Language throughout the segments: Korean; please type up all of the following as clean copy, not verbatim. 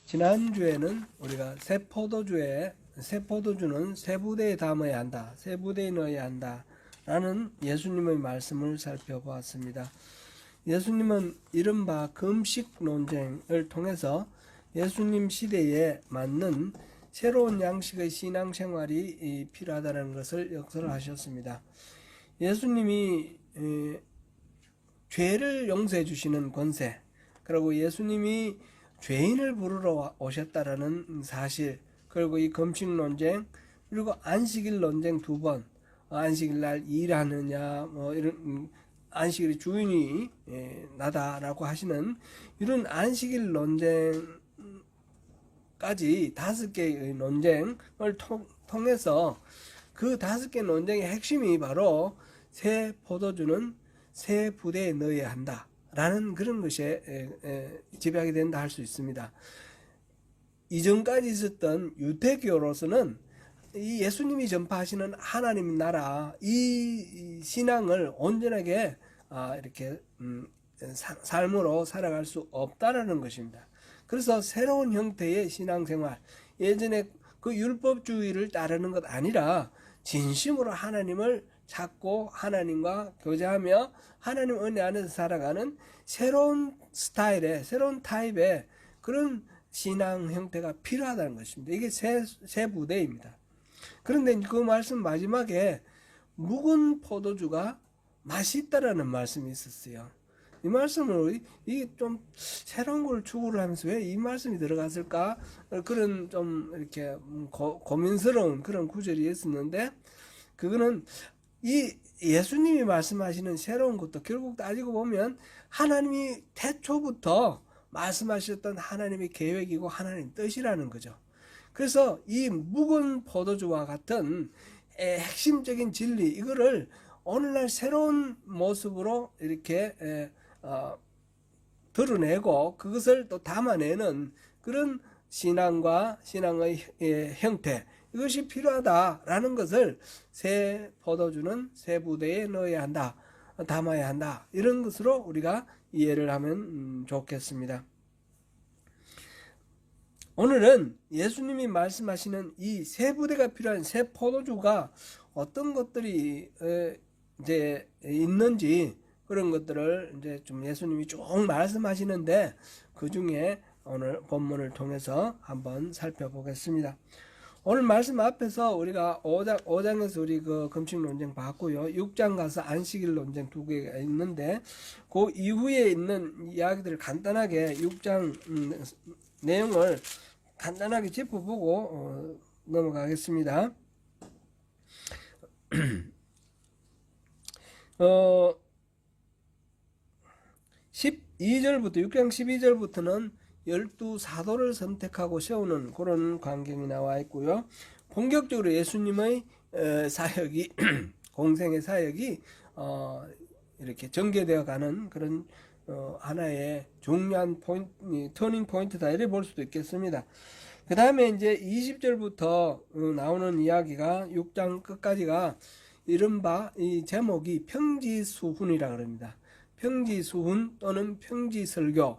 지난주에는 우리가 새 포도주는 새 부대에 담아야 한다, 새 부대에 넣어야 한다 라는 예수님의 말씀을 살펴보았습니다. 예수님은 이른바 금식 논쟁을 통해서 예수님 시대에 맞는 새로운 양식의 신앙생활이 필요하다는 것을 역설하셨습니다. 예수님이 죄를 용서해 주시는 권세, 그리고 예수님이 죄인을 부르러 오셨다라는 사실, 그리고 이 금식 논쟁, 그리고 안식일 논쟁 두 번, 안식일 날 일하느냐, 이런 안식일의 주인이 나다라고 하시는 이런 안식일 논쟁까지 5개의 논쟁을 통해서 그 5개 논쟁의 핵심이 바로 새 포도주는 새 부대에 넣어야 한다 라는 그런 것이 지배하게 된다 할 수 있습니다. 이전까지 있었던 유대교로서는 이 예수님이 전파하시는 하나님 나라 이 신앙을 온전하게 이렇게 삶으로 살아갈 수 없다라는 것입니다. 그래서 새로운 형태의 신앙생활, 예전에 그 율법주의를 따르는 것 아니라 진심으로 하나님을 찾고 하나님과 교제하며 하나님 은혜 안에서 살아가는 새로운 스타일의, 새로운 타입의 그런 신앙 형태가 필요하다는 것입니다. 이게 새 부대입니다. 그런데 그 말씀 마지막에 묵은 포도주가 맛있다라는 말씀이 있었어요. 이 말씀을 이게 좀 새로운 걸 추구를 하면서 왜 이 말씀이 들어갔을까? 그런 좀 이렇게 고민스러운 그런 구절이 있었는데, 그거는 이 예수님이 말씀하시는 새로운 것도 결국 따지고 보면 하나님이 태초부터 말씀하셨던 하나님의 계획이고 하나님 뜻이라는 거죠. 그래서 이 묵은 포도주와 같은 핵심적인 진리, 이거를 오늘날 새로운 모습으로 이렇게 드러내고 그것을 또 담아내는 그런 신앙과 신앙의 형태, 이것이 필요하다라는 것을 새 포도주는 새 부대에 넣어야 한다, 담아야 한다, 이런 것으로 우리가 이해를 하면 좋겠습니다. 오늘은 예수님이 말씀하시는 이 새 부대가 필요한 새 포도주가 어떤 것들이 이제 있는지, 그런 것들을 이제 좀 예수님이 쭉 말씀하시는데 그 중에 오늘 본문을 통해서 한번 살펴보겠습니다. 오늘 말씀 앞에서 우리가 5장에서 우리 그 금식 논쟁 봤고요. 6장 가서 안식일 논쟁 2개가 있는데 그 이후에 있는 이야기들을 간단하게 6장 내용을 간단하게 짚어보고 넘어가겠습니다. 12절부터 6장 12절부터는 12사도를 선택하고 세우는 그런 광경이 나와 있고요. 본격적으로 예수님의 사역이 공생의 사역이 이렇게 전개되어 가는 그런 하나의 중요한 터닝 포인트다, 이렇게 볼 수도 있겠습니다. 그 다음에 이제 20절부터 나오는 이야기가 6장 끝까지가 이른바 이 제목이 평지수훈이라 그럽니다. 평지수훈 또는 평지설교.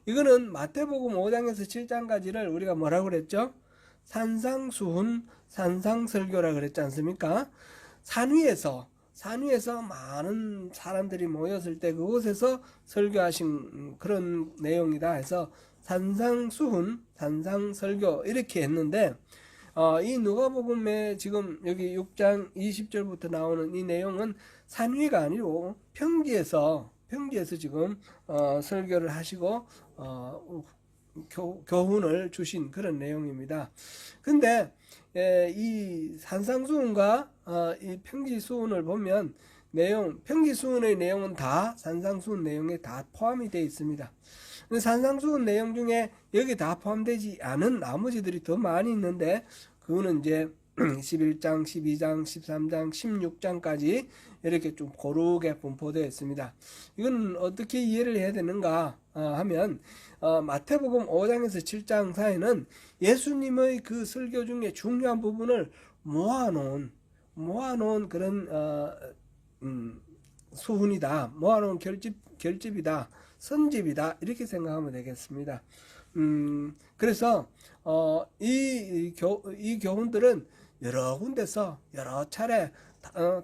이거는 마태복음 5장에서 7장까지를 우리가 뭐라고 그랬죠? 산상수훈, 산상설교라 그랬지 않습니까? 산 위에서 많은 사람들이 모였을 때 그곳에서 설교하신 그런 내용이다 해서 산상수훈, 산상설교 이렇게 했는데, 이 누가복음에 지금 여기 6장 20절부터 나오는 이 내용은 산 위가 아니고 평지에서 지금 설교를 하시고 교훈을 주신 그런 내용입니다. 근데 이 산상수훈과 이 평지수훈을 보면 평지수훈의 내용은 다 산상수훈 내용에 다 포함이 되어 있습니다. 산상수훈 내용 중에 여기 다 포함되지 않은 나머지들이 더 많이 있는데 그거는 이제 11장, 12장, 13장, 16장까지 이렇게 좀 고르게 분포되어 있습니다. 이건 어떻게 이해를 해야 되는가 하면 마태복음 5장에서 7장 사이는 예수님의 그 설교 중에 중요한 부분을 모아놓은 그런 수훈이다, 모아놓은 결집이다, 선집이다 이렇게 생각하면 되겠습니다. 그래서 이 교훈들은 여러 군데서 여러 차례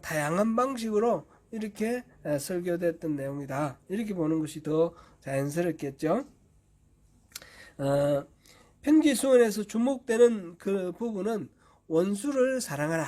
다양한 방식으로 이렇게 설교됐던 내용이다 이렇게 보는 것이 더 자연스럽겠죠. 편지수원에서 주목되는 그 부분은 원수를 사랑하라.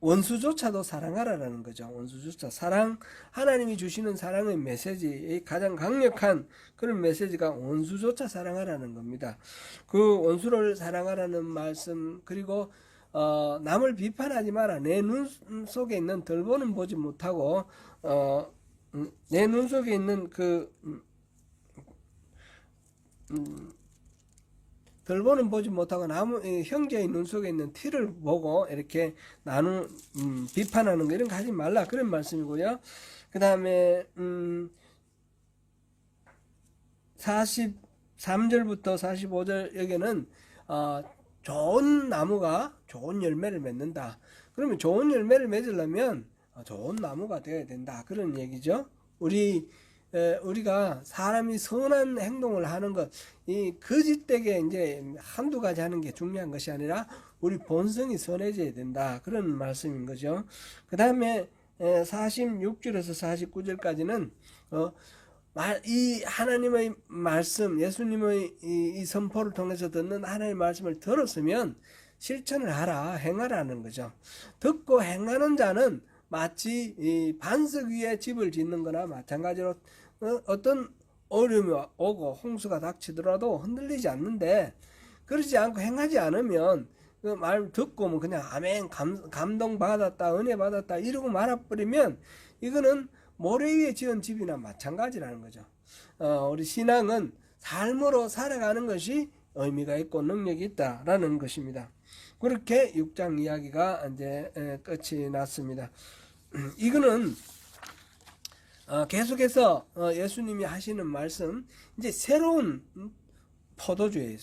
원수조차도 사랑하라라는 거죠. 원수조차 사랑, 하나님이 주시는 사랑의 메시지, 가장 강력한 그런 메시지가 원수조차 사랑하라는 겁니다. 그 원수를 사랑하라는 말씀, 그리고 남을 비판하지 마라. 내 눈 속에 있는 덜보는 보지 못하고 내 눈 속에 있는 덜보는 보지 못하고 형제의 눈 속에 있는 티를 보고 이렇게 비판하는 거 이런 거 하지 말라 그런 말씀이고요. 그 다음에 43절부터 45절 여기는 좋은 나무가 좋은 열매를 맺는다. 그러면 좋은 열매를 맺으려면 좋은 나무가 되어야 된다 그런 얘기죠. 우리가 사람이 선한 행동을 하는 것, 이 거짓되게 이제 한두 가지 하는 게 중요한 것이 아니라 우리 본성이 선해져야 된다. 그런 말씀인 거죠. 그 다음에 46절에서 49절까지는 이 하나님의 말씀, 예수님의 이 선포를 통해서 듣는 하나님의 말씀을 들었으면 실천을 하라, 행하라는 거죠. 듣고 행하는 자는 마치 이 반석 위에 집을 짓는 거나 마찬가지로 어떤 어려움이 오고 홍수가 닥치더라도 흔들리지 않는데, 그러지 않고 행하지 않으면 그 말 듣고 뭐 그냥 아멘 감동 받았다 은혜 받았다 이러고 말아버리면 이거는 모래 위에 지은 집이나 마찬가지라는 거죠. 우리 신앙은 삶으로 살아가는 것이 의미가 있고 능력이 있다라는 것입니다. 그렇게 6장 이야기가 이제 끝이 났습니다. 이거는 계속해서 예수님이 하시는 말씀, 이제 새로운 포도주의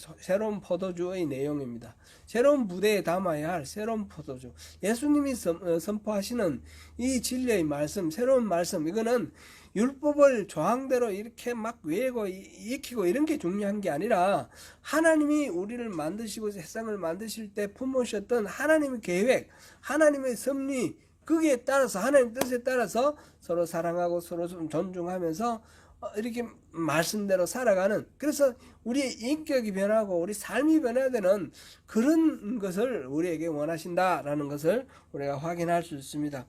내용입니다. 새로운 부대에 담아야 할 새로운 포도주. 예수님이 선포하시는 이 진리의 말씀, 새로운 말씀, 이거는 율법을 조항대로 이렇게 막 외우고 익히고 이런 게 중요한 게 아니라 하나님이 우리를 만드시고 세상을 만드실 때 품으셨던 하나님의 계획, 하나님의 섭리, 거기에 따라서 하나님 뜻에 따라서 서로 사랑하고 서로 좀 존중하면서 이렇게 말씀대로 살아가는, 그래서 우리의 인격이 변하고 우리 삶이 변해야 되는 그런 것을 우리에게 원하신다라는 것을 우리가 확인할 수 있습니다.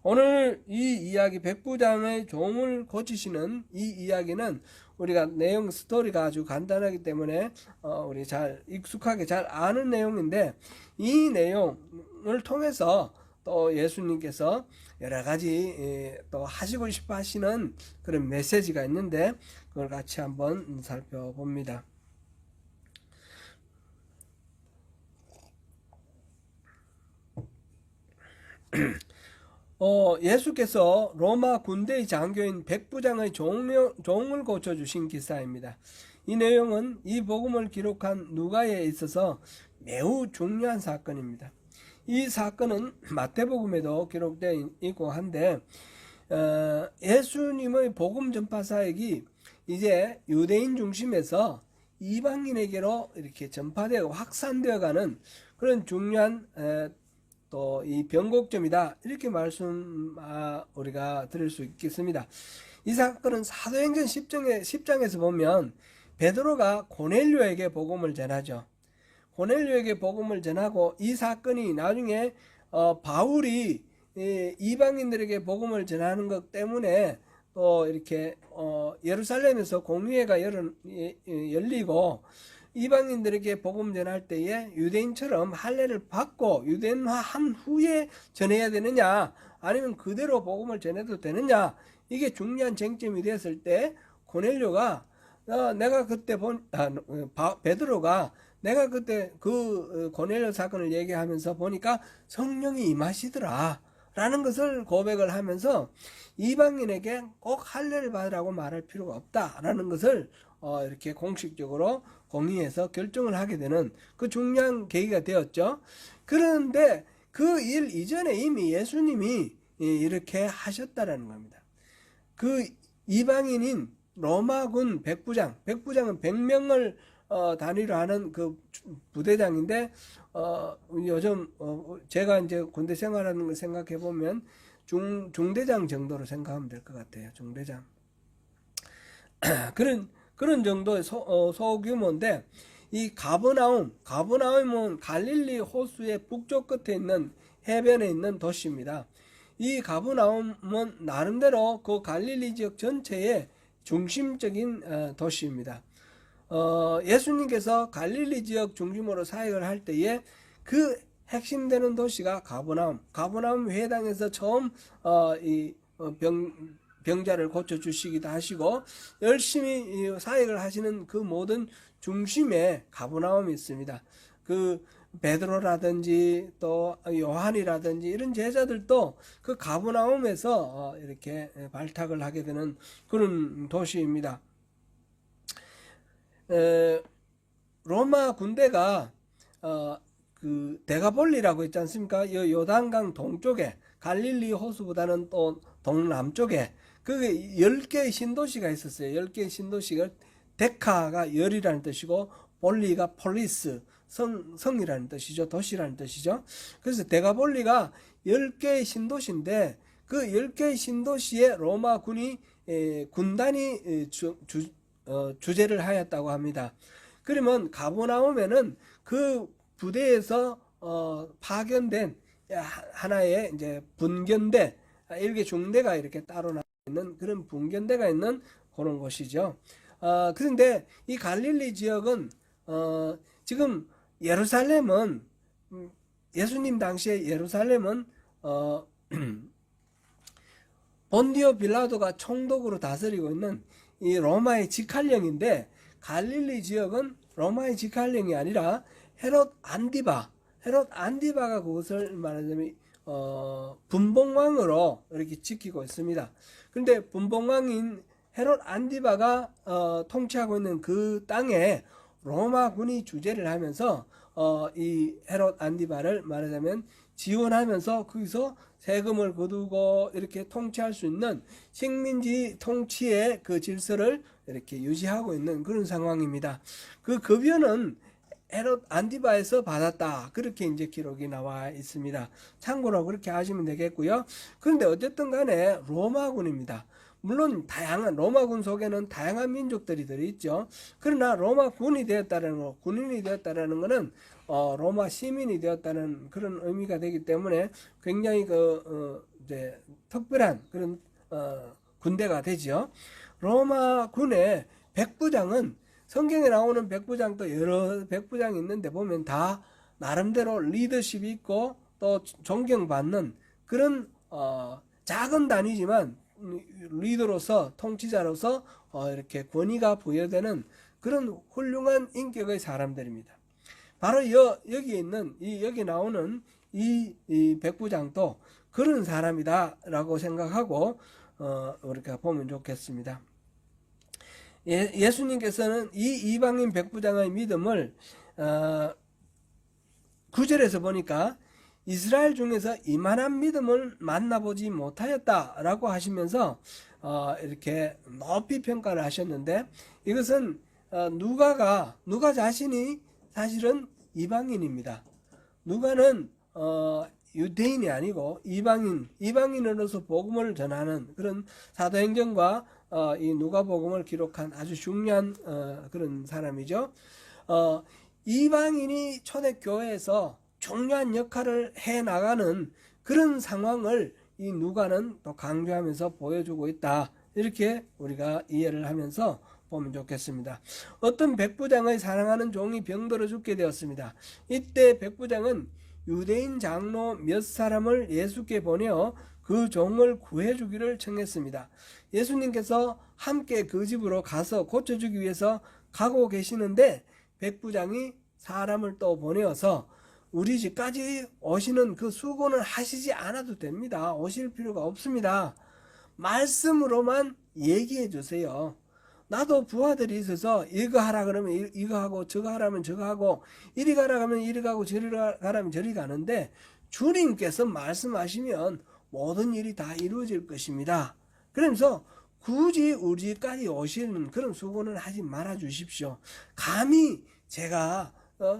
오늘 이 이야기 백부장의 종을 고치시는 이 이야기는 우리가 내용 스토리가 아주 간단하기 때문에 우리 잘 익숙하게 잘 아는 내용인데, 이 내용을 통해서 또 예수님께서 여러 가지 또 하시고 싶어 하시는 그런 메시지가 있는데 그걸 같이 한번 살펴봅니다. 예수께서 로마 군대의 장교인 백부장의 종을 고쳐주신 기사입니다. 이 내용은 이 복음을 기록한 누가에 있어서 매우 중요한 사건입니다. 이 사건은 마태복음에도 기록되어 있고 한데 예수님의 복음 전파 사역이 이제 유대인 중심에서 이방인에게로 이렇게 전파되고 확산되어가는 그런 중요한 또 이 변곡점이다 이렇게 우리가 들을 수 있겠습니다. 이 사건은 사도행전 10장에서 보면 베드로가 고넬료에게 복음을 전하죠. 고넬료에게 복음을 전하고 이 사건이 나중에 바울이 이방인들에게 복음을 전하는 것 때문에 또 이렇게 예루살렘에서 공의회가 열리고 이방인들에게 복음 전할 때에 유대인처럼 할례를 받고 유대인화한 후에 전해야 되느냐 아니면 그대로 복음을 전해도 되느냐, 이게 중요한 쟁점이 되었을 때 고넬료가 내가 그때 베드로가 내가 그때 그 고넬료 사건을 얘기하면서 보니까 성령이 임하시더라 라는 것을 고백을 하면서 이방인에게 꼭 할례를 받으라고 말할 필요가 없다라는 것을 이렇게 공식적으로 공의해서 결정을 하게 되는 그 중요한 계기가 되었죠. 그런데 그 일 이전에 이미 예수님이 이렇게 하셨다라는 겁니다. 그 이방인인 로마군 백부장은 100명을 단위로 하는 그 부대장인데, 요즘 제가 이제 군대 생활하는 걸 생각해 보면 중대장 정도로 생각하면 될 것 같아요. 중대장. 그런 정도의 소규모인데, 이 가버나움은 갈릴리 호수의 북쪽 끝에 있는 해변에 있는 도시입니다. 이 가버나움은 나름대로 그 갈릴리 지역 전체의 중심적인 도시입니다. 예수님께서 갈릴리 지역 중심으로 사역을 할 때에 그 핵심되는 도시가 가버나움 회당에서 처음 병자를 고쳐주시기도 하시고 열심히 사역을 하시는 그 모든 중심에 가버나움이 있습니다. 그 베드로라든지 또 요한이라든지 이런 제자들도 그 가버나움에서 이렇게 발탁을 하게 되는 그런 도시입니다. 로마 군대가 그 데가폴리라고 있지 않습니까? 요단강 동쪽에 갈릴리 호수보다는 또 동남쪽에 그게 10개의 신도시가 있었어요. 10개의 신도시가 데카가 열이라는 뜻이고 볼리가 폴리스 성이라는 뜻이죠. 도시라는 뜻이죠. 그래서 데가폴리가 10개의 신도시인데 그 10개의 신도시에 로마 군단이 주재를 하였다고 합니다. 그러면 가버나움에는 그 부대에서 파견된 하나의 이제 분견대, 일개 중대가 이렇게 따로 나와 있는 그런 분견대가 있는 그런 곳이죠. 그런데 이 갈릴리 지역은 지금 예루살렘은 예수님 당시에 예루살렘은 본디오 빌라도가 총독으로 다스리고 있는 이 로마의 직할령인데, 갈릴리 지역은 로마의 직할령이 아니라 헤롯 안디바가 그것을 말하자면 분봉왕으로 이렇게 지키고 있습니다. 그런데 분봉왕인 헤롯 안디바가 통치하고 있는 그 땅에 로마군이 주재를 하면서 이 헤롯 안디바를 말하자면 지원하면서 거기서 세금을 거두고 이렇게 통치할 수 있는 식민지 통치의 그 질서를 이렇게 유지하고 있는 그런 상황입니다. 그 급여는 헤롯 안디바에서 받았다, 그렇게 이제 기록이 나와 있습니다. 참고로 그렇게 하시면 되겠고요. 그런데 어쨌든 간에 로마군입니다. 물론 로마군 속에는 다양한 민족들이 들어있죠. 그러나 로마군이 되었다는 거, 군인이 되었다는 것은 로마 시민이 되었다는 그런 의미가 되기 때문에 굉장히 이제 특별한 그런 군대가 되죠. 로마군의 백부장은, 성경에 나오는 백부장도 여러 백부장이 있는데 보면 다 나름대로 리더십이 있고 또 존경받는 그런 작은 단위지만 리더로서, 통치자로서 이렇게 권위가 부여되는 그런 훌륭한 인격의 사람들입니다. 바로 여기 있는 여기 나오는 이 백부장도 그런 사람이다라고 생각하고 우리가 보면 좋겠습니다. 예수님께서는 이 이방인 백부장의 믿음을 9절에서 보니까 이스라엘 중에서 이만한 믿음을 만나보지 못하였다라고 하시면서 이렇게 높이 평가를 하셨는데, 이것은 누가 자신이 사실은 이방인입니다. 누가는 유대인이 아니고 이방인으로서 복음을 전하는 그런 사도행전과 이 누가복음을 기록한 아주 중요한 그런 사람이죠. 이방인이 초대교회에서 중요한 역할을 해나가는 그런 상황을 이 누가는 또 강조하면서 보여주고 있다, 이렇게 우리가 이해를 하면서 보면 좋겠습니다. 어떤 백부장의 사랑하는 종이 병들어 죽게 되었습니다. 이때 백부장은 유대인 장로 몇 사람을 예수께 보내어 그 종을 구해주기를 청했습니다. 예수님께서 함께 그 집으로 가서 고쳐주기 위해서 가고 계시는데 백부장이 사람을 또 보내어서 우리 집까지 오시는 그 수고는 하시지 않아도 됩니다. 오실 필요가 없습니다. 말씀으로만 얘기해 주세요. 나도 부하들이 있어서 이거 하라 그러면 이거 하고 저거 하라면 저거 하고 이리 가라 하면 이리 가고 저리 가라면 저리 가는데 주님께서 말씀하시면 모든 일이 다 이루어질 것입니다. 그러면서 굳이 우리 집까지 오시는 그런 수고는 하지 말아 주십시오. 감히 제가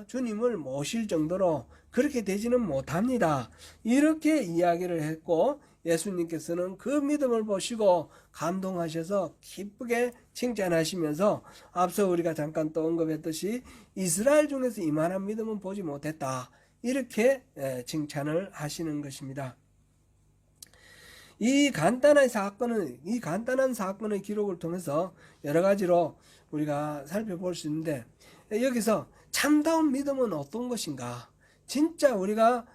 주님을 모실 정도로 그렇게 되지는 못합니다. 이렇게 이야기를 했고, 예수님께서는 그 믿음을 보시고 감동하셔서 기쁘게 칭찬하시면서, 앞서 우리가 잠깐 또 언급했듯이 이스라엘 중에서 이만한 믿음은 보지 못했다, 이렇게 칭찬을 하시는 것입니다. 이 간단한 사건의 기록을 통해서 여러 가지로 우리가 살펴볼 수 있는데, 여기서 참다운 믿음은 어떤 것인가, 진짜 우리가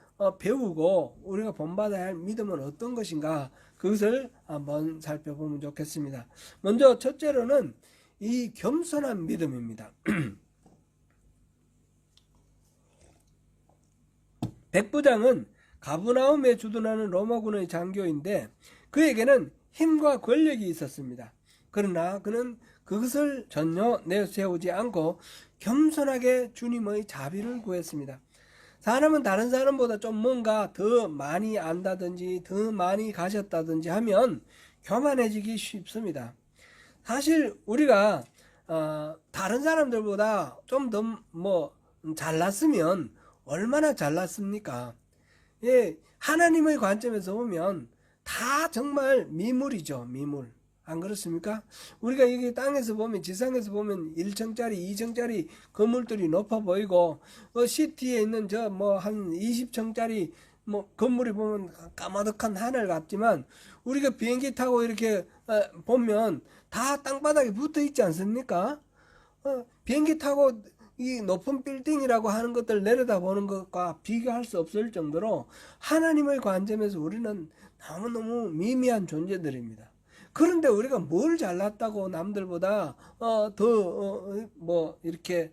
배우고 우리가 본받아야 할 믿음은 어떤 것인가, 그것을 한번 살펴보면 좋겠습니다. 먼저 첫째로는 이 겸손한 믿음입니다. 백부장은 가브나움에 주둔하는 로마군의 장교인데 그에게는 힘과 권력이 있었습니다. 그러나 그는 그것을 전혀 내세우지 않고 겸손하게 주님의 자비를 구했습니다. 사람은 다른 사람보다 좀 뭔가 더 많이 안다든지 더 많이 가졌다든지 하면 교만해지기 쉽습니다. 사실 우리가 다른 사람들보다 좀 더 잘났으면 얼마나 잘났습니까? 예, 하나님의 관점에서 보면 다 정말 미물이죠, 미물. 안 그렇습니까? 우리가 여기 땅에서 보면, 지상에서 보면 1층짜리, 2층짜리 건물들이 높아 보이고, 시티에 있는 한 20층짜리 건물이 보면 까마득한 하늘 같지만, 우리가 비행기 타고 이렇게 보면 다 땅바닥에 붙어 있지 않습니까? 비행기 타고 이 높은 빌딩이라고 하는 것들 내려다보는 것과 비교할 수 없을 정도로 하나님의 관점에서 우리는 너무너무 미미한 존재들입니다. 그런데 우리가 뭘 잘났다고 남들보다 이렇게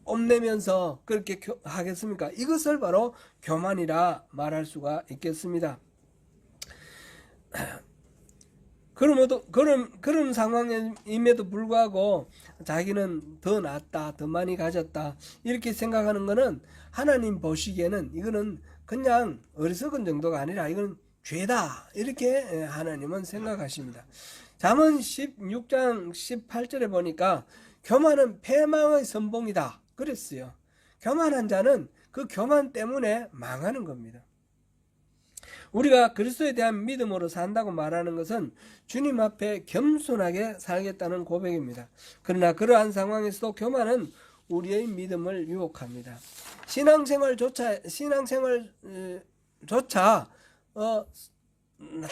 뽐내면서 그렇게 하겠습니까? 이것을 바로 교만이라 말할 수가 있겠습니다. 그런 상황임에도 불구하고 자기는 더 낫다, 더 많이 가졌다, 이렇게 생각하는 것은 하나님 보시기에는 이거는 그냥 어리석은 정도가 아니라 이건 죄다, 이렇게 하나님은 생각하십니다. 잠언 16장 18절에 보니까 교만은 패망의 선봉이다 그랬어요. 교만한 자는 그 교만 때문에 망하는 겁니다. 우리가 그리스도에 대한 믿음으로 산다고 말하는 것은 주님 앞에 겸손하게 살겠다는 고백입니다. 그러나 그러한 상황에서도 교만은 우리의 믿음을 유혹합니다. 신앙생활조차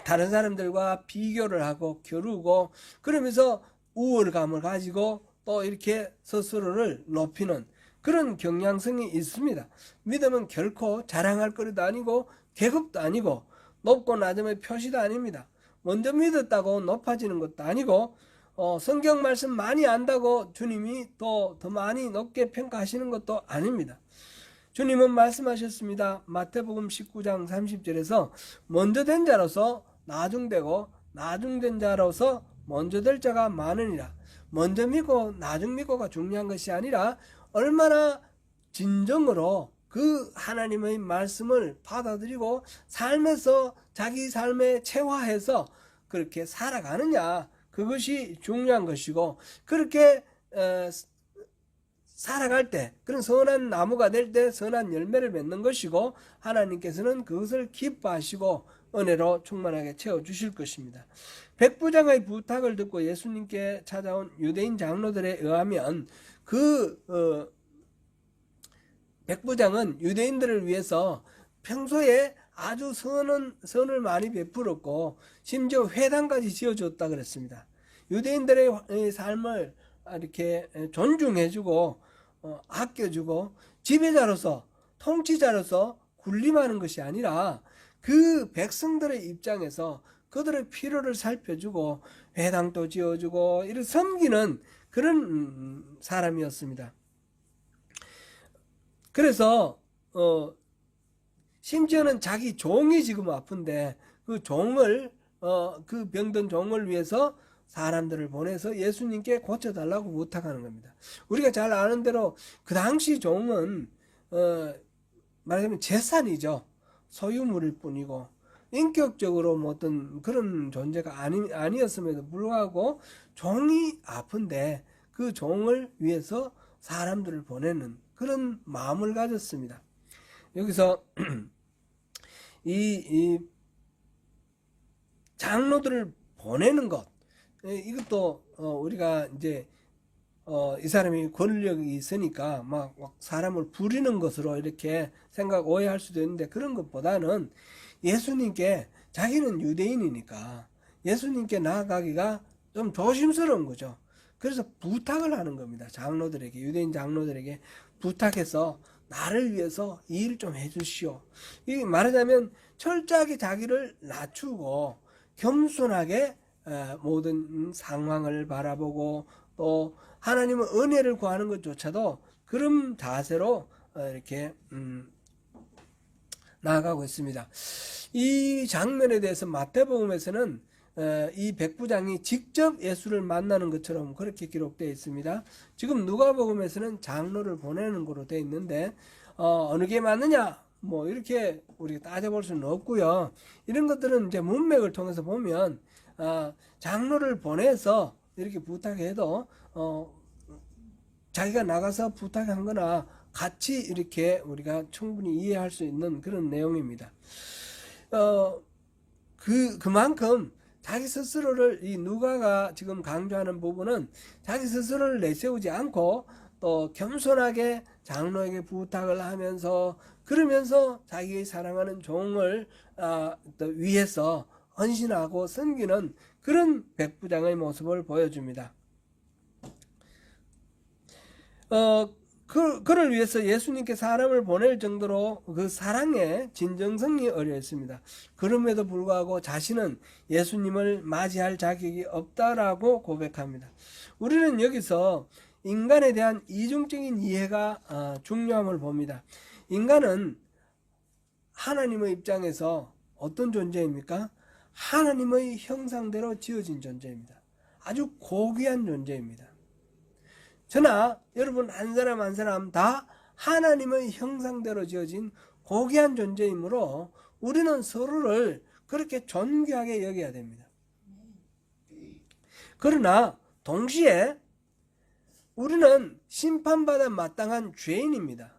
다른 사람들과 비교를 하고 겨루고, 그러면서 우월감을 가지고 또 이렇게 스스로를 높이는 그런 경향성이 있습니다. 믿음은 결코 자랑할 거리도 아니고 계급도 아니고 높고 낮음의 표시도 아닙니다. 먼저 믿었다고 높아지는 것도 아니고 성경 말씀 많이 안다고 주님이 또 더 많이 높게 평가하시는 것도 아닙니다. 주님은 말씀하셨습니다. 마태복음 19장 30절에서 먼저 된 자로서 나중되고 나중된 자로서 먼저 될 자가 많으니라. 먼저 믿고 나중 믿고가 중요한 것이 아니라 얼마나 진정으로 그 하나님의 말씀을 받아들이고 삶에서 자기 삶에 체화해서 그렇게 살아가느냐, 그것이 중요한 것이고, 그렇게 살아갈 때 그런 선한 나무가 될 때 선한 열매를 맺는 것이고, 하나님께서는 그것을 기뻐하시고 은혜로 충만하게 채워주실 것입니다. 백부장의 부탁을 듣고 예수님께 찾아온 유대인 장로들에 의하면 백부장은 유대인들을 위해서 평소에 아주 선을 많이 베풀었고 심지어 회당까지 지어줬다 그랬습니다. 유대인들의 삶을 이렇게 존중해주고 아껴주고 지배자로서, 통치자로서 군림하는 것이 아니라 그 백성들의 입장에서 그들의 필요를 살펴주고 회당도 지어주고 이렇게 섬기는 그런 사람이었습니다. 그래서 심지어는 자기 종이 지금 아픈데 그 종을 그 병든 종을 위해서 사람들을 보내서 예수님께 고쳐달라고 부탁하는 겁니다. 우리가 잘 아는 대로 그 당시 종은 말하자면 재산이죠. 소유물일 뿐이고 인격적으로 뭐 어떤 그런 존재가 아니었음에도 불구하고 종이 아픈데 그 종을 위해서 사람들을 보내는 그런 마음을 가졌습니다. 여기서 이 장로들을 보내는 것, 이것도 우리가 이제 이 사람이 권력이 있으니까 막 사람을 부리는 것으로 이렇게 오해할 수도 있는데, 그런 것보다는 예수님께, 자기는 유대인이니까 예수님께 나아가기가 좀 조심스러운 거죠. 그래서 부탁을 하는 겁니다. 장로들에게, 유대인 장로들에게 부탁해서 나를 위해서 이 일 좀 해주시오. 이 말하자면 철저하게 자기를 낮추고 겸손하게 모든 상황을 바라보고, 또 하나님의 은혜를 구하는 것조차도 그런 자세로 이렇게 나아가고 있습니다. 이 장면에 대해서 마태복음에서는 이 백부장이 직접 예수를 만나는 것처럼 그렇게 기록되어 있습니다. 지금 누가복음에서는 장로를 보내는 거로 되어 있는데, 어느 게 맞느냐 뭐 이렇게 우리가 따져볼 수는 없고요. 이런 것들은 이제 문맥을 통해서 보면 장로를 보내서 이렇게 부탁해도 자기가 나가서 부탁한 거나 같이 이렇게 우리가 충분히 이해할 수 있는 그런 내용입니다. 그만큼 자기 스스로를, 이 누가가 지금 강조하는 부분은 자기 스스로를 내세우지 않고 또 겸손하게 장로에게 부탁을 하면서, 그러면서 자기 사랑하는 종을 또 위해서 헌신하고 섬기는 그런 백부장의 모습을 보여줍니다. 그를 위해서 예수님께 사람을 보낼 정도로 그 사랑의 진정성이 어려 있습니다. 그럼에도 불구하고 자신은 예수님을 맞이할 자격이 없다라고 고백합니다. 우리는 여기서 인간에 대한 이중적인 이해가 중요함을 봅니다. 인간은 하나님의 입장에서 어떤 존재입니까? 하나님의 형상대로 지어진 존재입니다. 아주 고귀한 존재입니다. 저나 여러분 한 사람 한 사람 다 하나님의 형상대로 지어진 고귀한 존재이므로 우리는 서로를 그렇게 존귀하게 여겨야 됩니다. 그러나 동시에 우리는 심판받아 마땅한 죄인입니다.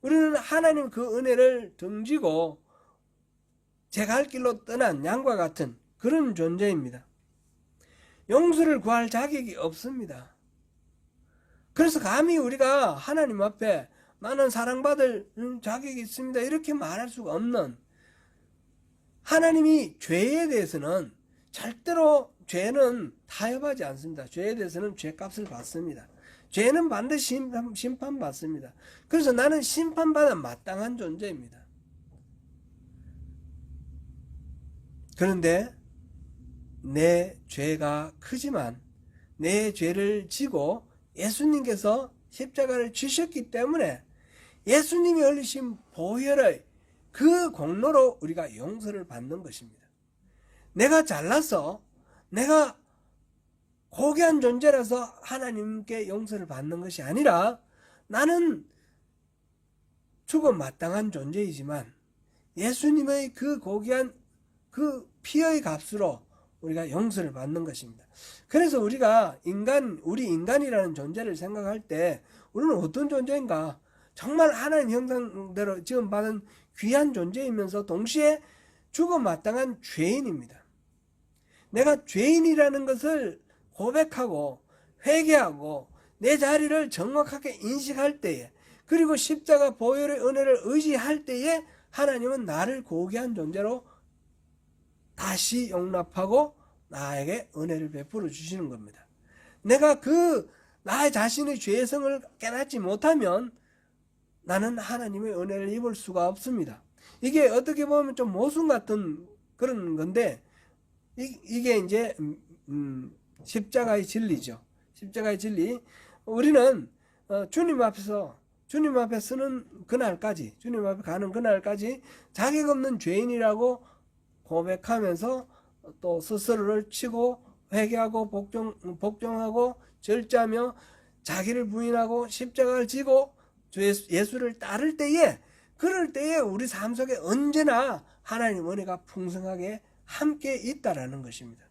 우리는 하나님 그 은혜를 등지고 제 갈 길로 떠난 양과 같은 그런 존재입니다. 용서를 구할 자격이 없습니다. 그래서 감히 우리가 하나님 앞에 나는 사랑받을 자격이 있습니다 이렇게 말할 수가 없는, 하나님이 죄에 대해서는 절대로 죄는 타협하지 않습니다. 죄에 대해서는 죄값을 받습니다. 죄는 반드시 심판받습니다. 그래서 나는 심판받아 마땅한 존재입니다. 그런데 내 죄가 크지만 내 죄를 지고 예수님께서 십자가를 지셨기 때문에 예수님이 흘리신 보혈의 그 공로로 우리가 용서를 받는 것입니다. 내가 잘나서, 내가 고귀한 존재라서 하나님께 용서를 받는 것이 아니라, 나는 죽어 마땅한 존재이지만 예수님의 그 고귀한 그 피의 값으로 우리가 용서를 받는 것입니다. 그래서 우리가 우리 인간이라는 존재를 생각할 때 우리는 어떤 존재인가? 정말 하나님 형상대로 지음받은 귀한 존재이면서 동시에 죽어 마땅한 죄인입니다. 내가 죄인이라는 것을 고백하고 회개하고 내 자리를 정확하게 인식할 때에, 그리고 십자가 보혈의 은혜를 의지할 때에 하나님은 나를 고귀한 존재로 다시 용납하고 나에게 은혜를 베풀어 주시는 겁니다. 내가 나의 자신의 죄성을 깨닫지 못하면 나는 하나님의 은혜를 입을 수가 없습니다. 이게 어떻게 보면 좀 모순 같은 그런 건데, 이게 이제 십자가의 진리죠. 십자가의 진리. 우리는 주님 앞에 서는 그날까지, 주님 앞에 가는 그날까지 자격 없는 죄인이라고 고백하면서 또 스스로를 치고 회개하고 복종하고 절제하며 자기를 부인하고 십자가를 지고 예수를 따를 때에, 그럴 때에 우리 삶 속에 언제나 하나님 은혜가 풍성하게 함께 있다라는 것입니다.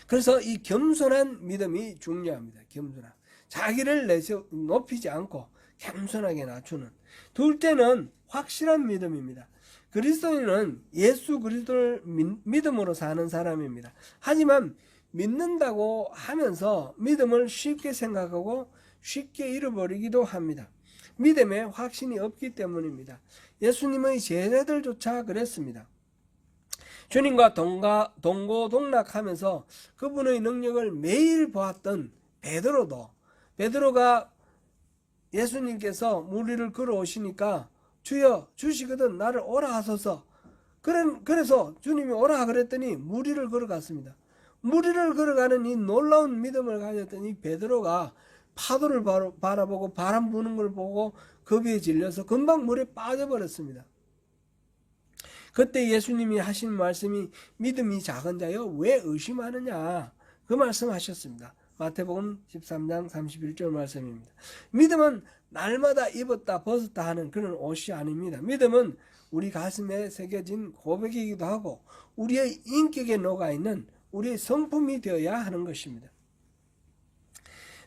그래서 이 겸손한 믿음이 중요합니다. 겸손함. 자기를 높이지 않고 겸손하게 낮추는. 둘째는 확실한 믿음입니다. 그리스도인은 예수 그리스도를 믿음으로 사는 사람입니다. 하지만 믿는다고 하면서 믿음을 쉽게 생각하고 쉽게 잃어버리기도 합니다. 믿음에 확신이 없기 때문입니다. 예수님의 제자들조차 그랬습니다. 주님과 동고동락하면서 그분의 능력을 매일 보았던 베드로가 예수님께서 무리를 걸어오시니까 주여 주시거든 나를 오라 하소서. 그래서 주님이 오라 그랬더니 무리를 걸어갔습니다. 무리를 걸어가는 이 놀라운 믿음을 가졌던 이 베드로가 파도를 바라보고 바람 부는 걸 보고 겁에 질려서 금방 물에 빠져버렸습니다. 그때 예수님이 하신 말씀이 믿음이 작은 자여 왜 의심하느냐 그 말씀하셨습니다. 마태복음 13장 31절 말씀입니다. 믿음은 날마다 입었다 벗었다 하는 그런 옷이 아닙니다. 믿음은 우리 가슴에 새겨진 고백이기도 하고 우리의 인격에 녹아있는 우리의 성품이 되어야 하는 것입니다.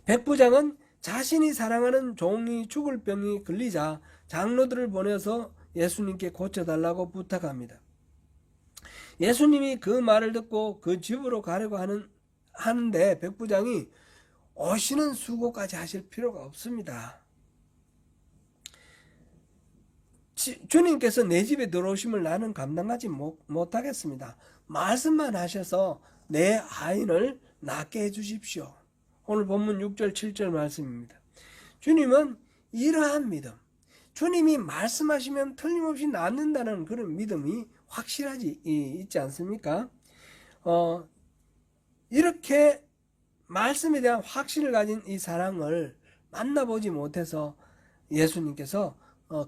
백부장은 자신이 사랑하는 종이 죽을 병이 걸리자 장로들을 보내서 예수님께 고쳐달라고 부탁합니다. 예수님이 그 말을 듣고 그 집으로 가려고 하는데 백부장이 오시는 수고까지 하실 필요가 없습니다. 주님께서 내 집에 들어오심을 나는 감당하지 못하겠습니다. 말씀만 하셔서 내 아인을 낫게 해주십시오. 오늘 본문 6절 7절 말씀입니다. 주님은 이러한 믿음, 주님이 말씀하시면 틀림없이 낫는다는 그런 믿음이 확실하지 있지 않습니까? 이렇게 말씀에 대한 확신을 가진 이 사랑을 만나보지 못해서 예수님께서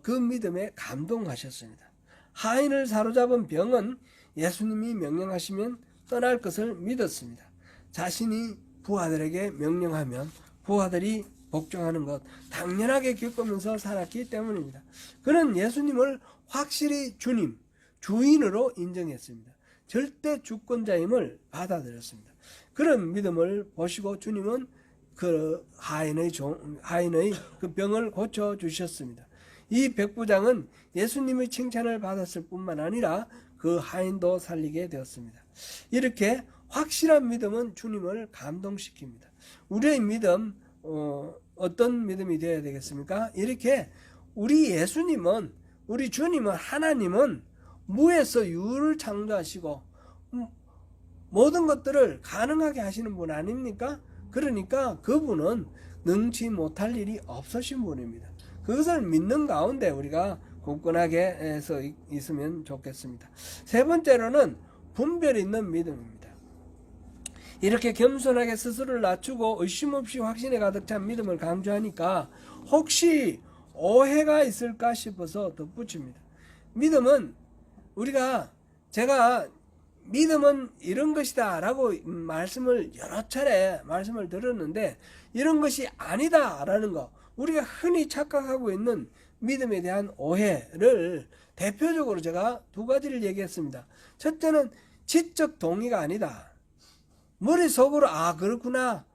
그 믿음에 감동하셨습니다. 하인을 사로잡은 병은 예수님이 명령하시면 떠날 것을 믿었습니다. 자신이 부하들에게 명령하면 부하들이 복종하는 것 당연하게 겪으면서 살았기 때문입니다. 그는 예수님을 확실히 주인으로 인정했습니다. 절대 주권자임을 받아들였습니다. 그런 믿음을 보시고 주님은 그 하인의 그 병을 고쳐주셨습니다. 이 백부장은 예수님의 칭찬을 받았을 뿐만 아니라 그 하인도 살리게 되었습니다. 이렇게 확실한 믿음은 주님을 감동시킵니다. 우리의 믿음 어떤 믿음이 되어야 되겠습니까? 이렇게 우리 예수님은 우리 주님은 하나님은 무에서 유를 창조하시고 모든 것들을 가능하게 하시는 분 아닙니까? 그러니까 그분은 능치 못할 일이 없으신 분입니다. 그것을 믿는 가운데 우리가 굳건하게 해서 있으면 좋겠습니다. 세 번째로는 분별 있는 믿음입니다. 이렇게 겸손하게 스스로를 낮추고 의심 없이 확신에 가득 찬 믿음을 강조하니까 혹시 오해가 있을까 싶어서 덧붙입니다. 믿음은 제가 믿음은 이런 것이다 라고 여러 차례 말씀을 들었는데 이런 것이 아니다 라는 거, 우리가 흔히 착각하고 있는 믿음에 대한 오해를 대표적으로 제가 두 가지를 얘기했습니다. 첫째는 지적 동의가 아니다. 머릿속으로 그렇구나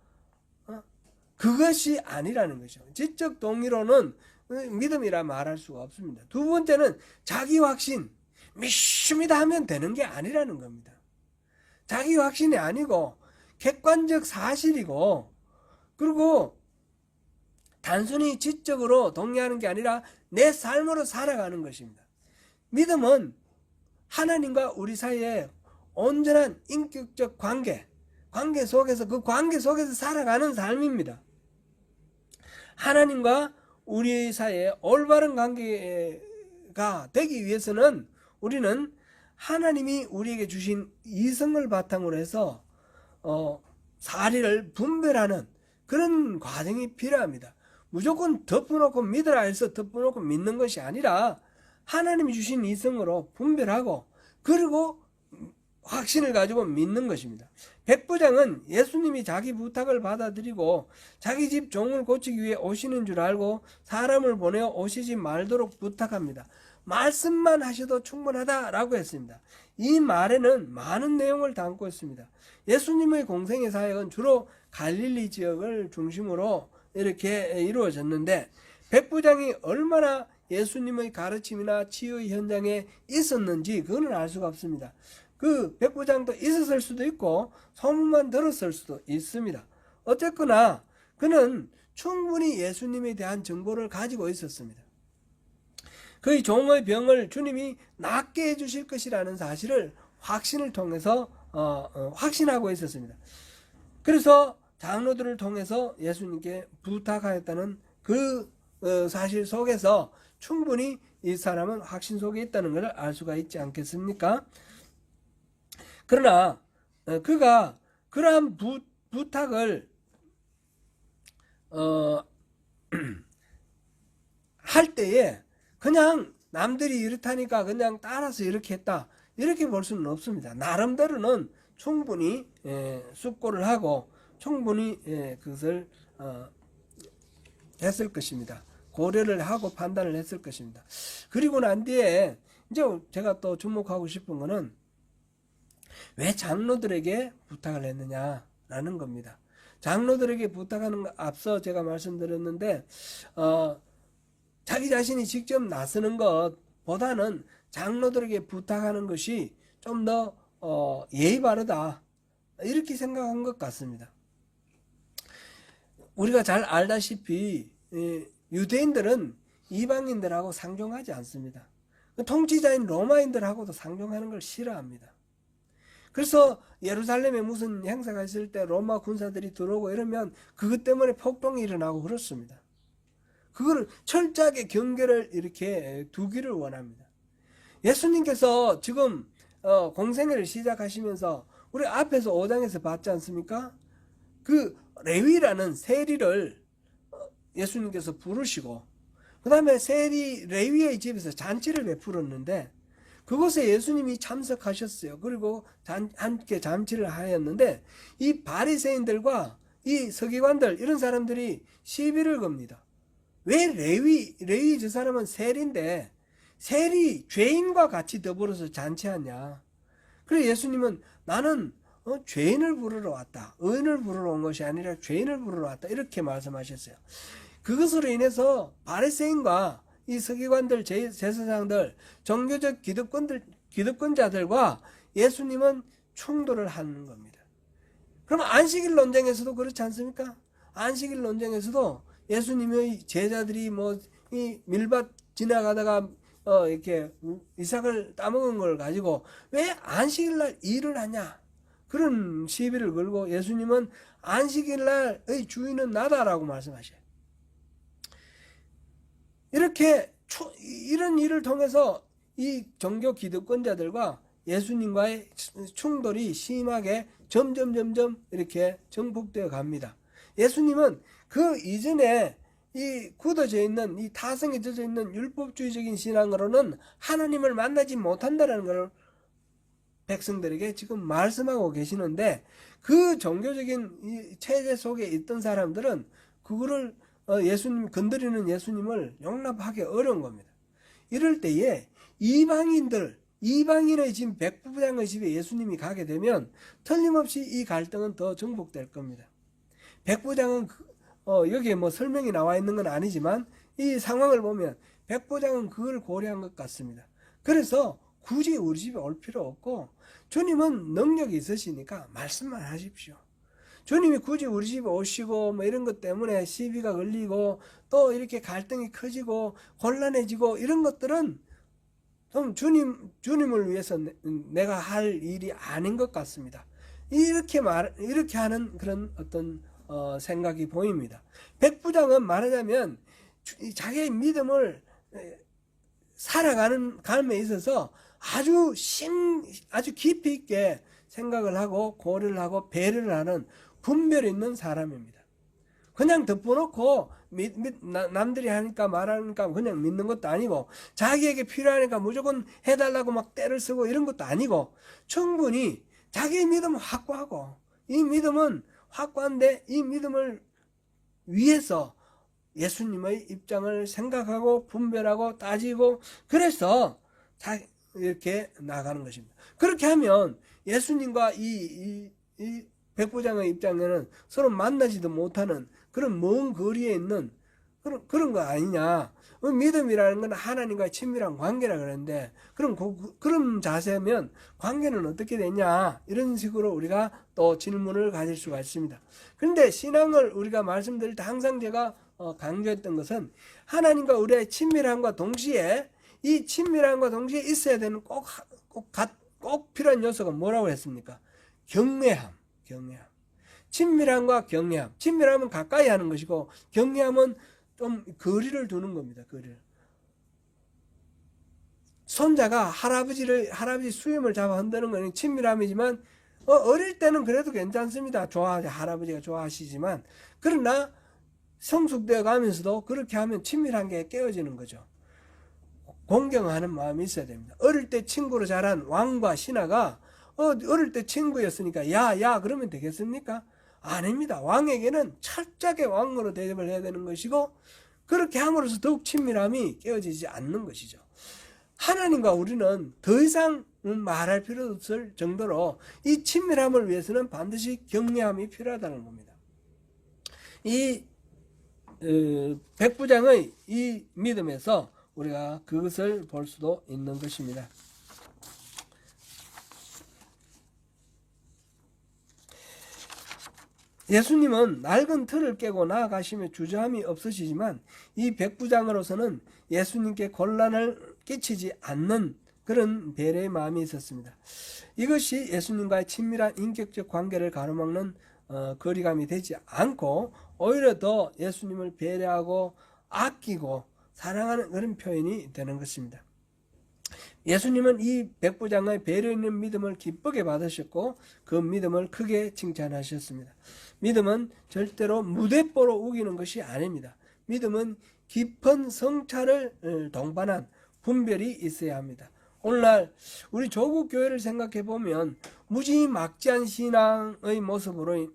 그것이 아니라는 것이죠. 지적 동의로는 믿음이라 말할 수가 없습니다. 두 번째는 자기 확신, 믿습니다 하면 되는 게 아니라는 겁니다. 자기 확신이 아니고 객관적 사실이고, 그리고 단순히 지적으로 동의하는 게 아니라 내 삶으로 살아가는 것입니다. 믿음은 하나님과 우리 사이에 온전한 인격적 관계 속에서 그 관계 속에서 살아가는 삶입니다. 하나님과 우리 사이에 올바른 관계가 되기 위해서는 우리는 하나님이 우리에게 주신 이성을 바탕으로 해서 사리를 분별하는 그런 과정이 필요합니다. 무조건 덮어놓고 믿으라 해서 덮어놓고 믿는 것이 아니라 하나님이 주신 이성으로 분별하고 그리고 확신을 가지고 믿는 것입니다. 백부장은 예수님이 자기 부탁을 받아들이고 자기 집 종을 고치기 위해 오시는 줄 알고 사람을 보내어 오시지 말도록 부탁합니다. 말씀만 하셔도 충분하다라고 했습니다. 이 말에는 많은 내용을 담고 있습니다. 예수님의 공생의 사역은 주로 갈릴리 지역을 중심으로 이렇게 이루어졌는데 백부장이 얼마나 예수님의 가르침이나 치유 현장에 있었는지 그거는 알 수가 없습니다. 그 백부장도 있었을 수도 있고 소문만 들었을 수도 있습니다. 어쨌거나 그는 충분히 예수님에 대한 정보를 가지고 있었습니다. 그의 종의 병을 주님이 낫게 해주실 것이라는 사실을 확신을 통해서 확신하고 있었습니다. 그래서 장로들을 통해서 예수님께 부탁하였다는 그 사실 속에서 충분히 이 사람은 확신 속에 있다는 것을 알 수가 있지 않겠습니까? 그러나 그가 그러한 부탁을 할 때에 그냥 남들이 이렇다니까 그냥 따라서 이렇게 했다 이렇게 볼 수는 없습니다. 나름대로는 충분히 숙고를 하고 충분히 그것을 했을 것입니다. 고려를 하고 판단을 했을 것입니다. 그리고 난 뒤에 이제 제가 또 주목하고 싶은 거는 왜 장로들에게 부탁을 했느냐라는 겁니다. 장로들에게 부탁하는 거 앞서 제가 말씀드렸는데 자기 자신이 직접 나서는 것보다는 장로들에게 부탁하는 것이 좀 더 예의 바르다 이렇게 생각한 것 같습니다. 우리가 잘 알다시피 유대인들은 이방인들하고 상종하지 않습니다. 통치자인 로마인들하고도 상종하는 걸 싫어합니다. 그래서 예루살렘에 무슨 행사가 있을 때 로마 군사들이 들어오고 이러면 그것 때문에 폭동이 일어나고 그렇습니다. 그거를 철저하게 경계를 이렇게 두기를 원합니다. 예수님께서 지금 공생애를 시작하시면서 우리 앞에서 5장에서 봤지 않습니까? 그 레위라는 세리를 예수님께서 부르시고 그 다음에 레위의 집에서 잔치를 베풀었는데 그곳에 예수님이 참석하셨어요. 그리고 함께 잔치를 하였는데 이 바리새인들과 이 서기관들 이런 사람들이 시비를 겁니다. 왜 레위 저 사람은 세리인데 세리 죄인과 같이 더불어서 잔치하냐. 그래서 예수님은 나는 죄인을 부르러 왔다. 의인을 부르러 온 것이 아니라 죄인을 부르러 왔다. 이렇게 말씀하셨어요. 그것으로 인해서 바리새인과 이 서기관들, 제사장들, 종교적 기득권자들과 예수님은 충돌을 하는 겁니다. 그럼 안식일 논쟁에서도 그렇지 않습니까? 안식일 논쟁에서도 예수님의 제자들이 이 밀밭 지나가다가 이렇게 이삭을 따먹은 걸 가지고 왜 안식일날 일을 하냐? 그런 시비를 걸고 예수님은 안식일날의 주인은 나다라고 말씀하셔요. 이런 일을 통해서 이 종교 기득권자들과 예수님과의 충돌이 심하게 점점 이렇게 정복되어 갑니다. 예수님은 그 이전에 이 굳어져 있는 이 타성에 젖어 있는 율법주의적인 신앙으로는 하나님을 만나지 못한다는 걸 백성들에게 지금 말씀하고 계시는데 그 종교적인 이 체제 속에 있던 사람들은 그거를 예수님 건드리는 예수님을 용납하기 어려운 겁니다. 이럴 때에 이방인의 집 백부장의 집에 예수님이 가게 되면 틀림없이 이 갈등은 더 정복될 겁니다. 백부장은 여기에 설명이 나와 있는 건 아니지만 이 상황을 보면 백부장은 그걸 고려한 것 같습니다. 그래서 굳이 우리 집에 올 필요 없고 주님은 능력이 있으시니까 말씀만 하십시오. 주님이 굳이 우리 집에 오시고 이런 것 때문에 시비가 걸리고 또 이렇게 갈등이 커지고 곤란해지고 이런 것들은 좀 주님을 위해서 내가 할 일이 아닌 것 같습니다. 이렇게 하는 그런 어떤 생각이 보입니다. 백부장은 말하자면 자기의 믿음을 살아가는 삶에 있어서 아주 깊이 있게 생각을 하고 고려를 하고 배려를 하는 분별 있는 사람입니다. 그냥 덮어놓고 남들이 하니까 말하니까 그냥 믿는 것도 아니고 자기에게 필요하니까 무조건 해달라고 막 떼를 쓰고 이런 것도 아니고 충분히 자기의 믿음은 확고하고 이 믿음은 확고한데 이 믿음을 위해서 예수님의 입장을 생각하고 분별하고 따지고 그래서 이렇게 나가는 것입니다. 그렇게 하면 예수님과 이 백부장의 입장에는 서로 만나지도 못하는 그런 먼 거리에 있는 그런 거 아니냐. 믿음이라는 건 하나님과의 친밀한 관계라 그러는데 그런 자세면 관계는 어떻게 되냐, 이런 식으로 우리가 또 질문을 가질 수가 있습니다. 그런데 신앙을 우리가 말씀드릴 때 항상 제가 강조했던 것은 하나님과 우리의 친밀함과 동시에 이 친밀함과 동시에 있어야 되는 꼭 필요한 요소가 뭐라고 했습니까? 경외함. 친밀함과 경외함. 친밀함은 가까이 하는 것이고 경외함은 좀 거리를 두는 겁니다. 거리를. 손자가 할아버지 수염을 잡아 흔드는 건 친밀함이지만 어릴 때는 그래도 괜찮습니다. 할아버지가 좋아하시지만 그러나 성숙되어 가면서도 그렇게 하면 친밀한 게 깨어지는 거죠. 공경하는 마음이 있어야 됩니다. 어릴 때 친구로 자란 왕과 신하가 어릴 때 친구였으니까 야 그러면 되겠습니까? 아닙니다. 왕에게는 철저하게 왕으로 대접을 해야 되는 것이고 그렇게 함으로써 더욱 친밀함이 깨어지지 않는 것이죠. 하나님과 우리는 더 이상 말할 필요 없을 정도로 이 친밀함을 위해서는 반드시 경외함이 필요하다는 겁니다. 이 백부장의 이 믿음에서 우리가 그것을 볼 수도 있는 것입니다. 예수님은 낡은 틀을 깨고 나아가시며 주저함이 없으시지만 이 백부장으로서는 예수님께 곤란을 끼치지 않는 그런 배려의 마음이 있었습니다. 이것이 예수님과의 친밀한 인격적 관계를 가로막는 거리감이 되지 않고 오히려 더 예수님을 배려하고 아끼고 사랑하는 그런 표현이 되는 것입니다. 예수님은 이 백부장의 배려 있는 믿음을 기쁘게 받으셨고 그 믿음을 크게 칭찬하셨습니다. 믿음은 절대로 무대뽀로 우기는 것이 아닙니다. 믿음은 깊은 성찰을 동반한 분별이 있어야 합니다. 오늘날 우리 조국 교회를 생각해 보면 무지막지한 신앙의 모습으로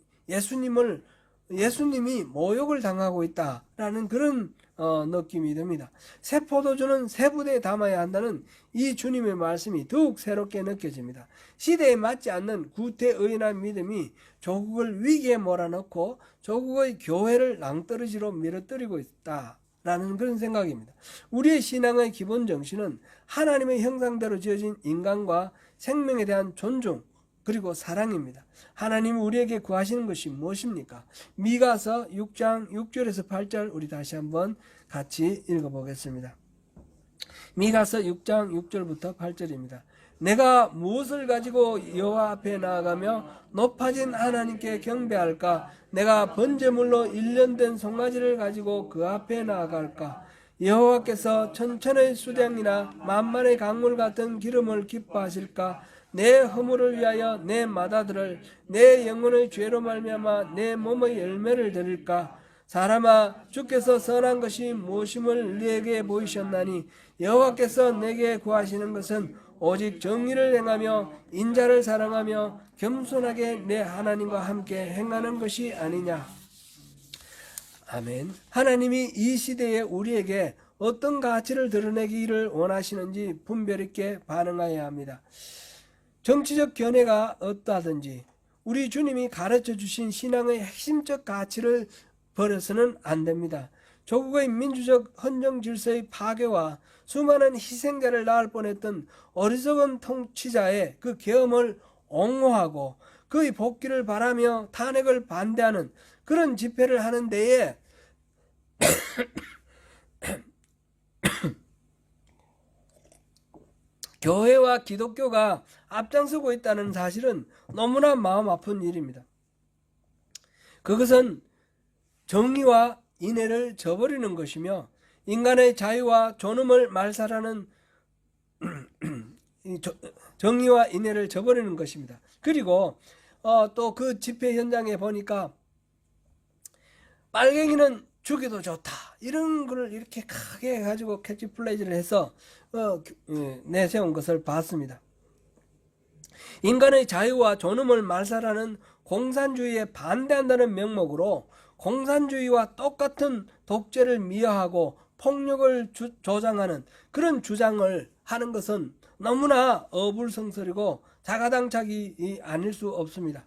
예수님이 모욕을 당하고 있다라는 그런 느낌이 듭니다. 새 포도주는 새 부대에 담아야 한다는 이 주님의 말씀이 더욱 새롭게 느껴집니다. 시대에 맞지 않는 구태의연한 믿음이 조국을 위기에 몰아넣고 조국의 교회를 낭떠러지로 밀어뜨리고 있다라는 그런 생각입니다. 우리의 신앙의 기본 정신은 하나님의 형상대로 지어진 인간과 생명에 대한 존중 그리고 사랑입니다. 하나님이 우리에게 구하시는 것이 무엇입니까? 미가서 6장 6절에서 8절 우리 다시 한번 같이 읽어보겠습니다. 미가서 6장 6절부터 8절입니다. 내가 무엇을 가지고 여호와 앞에 나아가며 높아진 하나님께 경배할까? 내가 번제물로 1년 된 송아지를 가지고 그 앞에 나아갈까? 여호와께서 천천의 수량이나 만만의 강물 같은 기름을 기뻐하실까? 내 허물을 위하여 내 맏아들을 내 영혼의 죄로 말미암아 내 몸의 열매를 드릴까? 사람아, 주께서 선한 것이 무엇임을 네게 보이셨나니 여호와께서 내게 구하시는 것은 오직 정의를 행하며 인자를 사랑하며 겸손하게 내 하나님과 함께 행하는 것이 아니냐. 아멘. 하나님이 이 시대에 우리에게 어떤 가치를 드러내기를 원하시는지 분별 있게 반응해야 합니다. 정치적 견해가 어떠하든지 우리 주님이 가르쳐 주신 신앙의 핵심적 가치를 버려서는 안 됩니다. 조국의 민주적 헌정 질서의 파괴와 수많은 희생자를 낳을 뻔했던 어리석은 통치자의 그 계엄을 옹호하고 그의 복귀를 바라며 탄핵을 반대하는 그런 집회를 하는 데에 교회와 기독교가 앞장서고 있다는 사실은 너무나 마음 아픈 일입니다. 그것은 정의와 인애를 저버리는 것이며 인간의 자유와 존엄을 말살하는 정의와 인애를 저버리는 것입니다. 그리고 또 그 집회 현장에 보니까 빨갱이는 죽여도 좋다 이런 걸 이렇게 크게 해가지고 캐치플레이즈를 해서 내세운 것을 봤습니다. 인간의 자유와 존엄을 말살하는 공산주의에 반대한다는 명목으로 공산주의와 똑같은 독재를 미화하고 폭력을 조장하는 그런 주장을 하는 것은 너무나 어불성설이고 자가당착이 아닐 수 없습니다.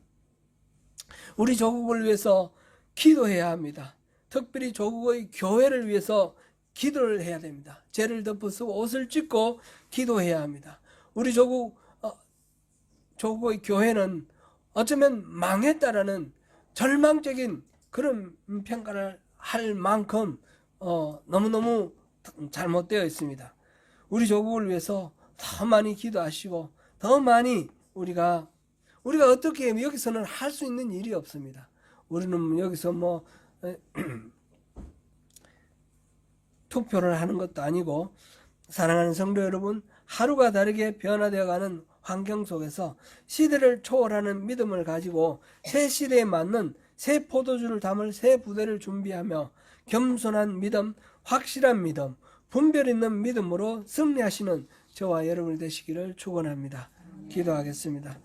우리 조국을 위해서 기도해야 합니다. 특별히 조국의 교회를 위해서 기도를 해야 됩니다. 죄를 덮어쓰고 옷을 찢고 기도해야 합니다. 우리 조국의 교회는 어쩌면 망했다라는 절망적인 그런 평가를 할 만큼 너무너무 잘못되어 있습니다. 우리 조국을 위해서 더 많이 기도하시고 더 많이 우리가 어떻게 여기서는 할 수 있는 일이 없습니다. 우리는 여기서 투표를 하는 것도 아니고, 사랑하는 성도 여러분, 하루가 다르게 변화되어가는 환경 속에서 시대를 초월하는 믿음을 가지고 새 시대에 맞는 새 포도주를 담을 새 부대를 준비하며 겸손한 믿음, 확실한 믿음, 분별 있는 믿음으로 승리하시는 저와 여러분이 되시기를 축원합니다. 기도하겠습니다.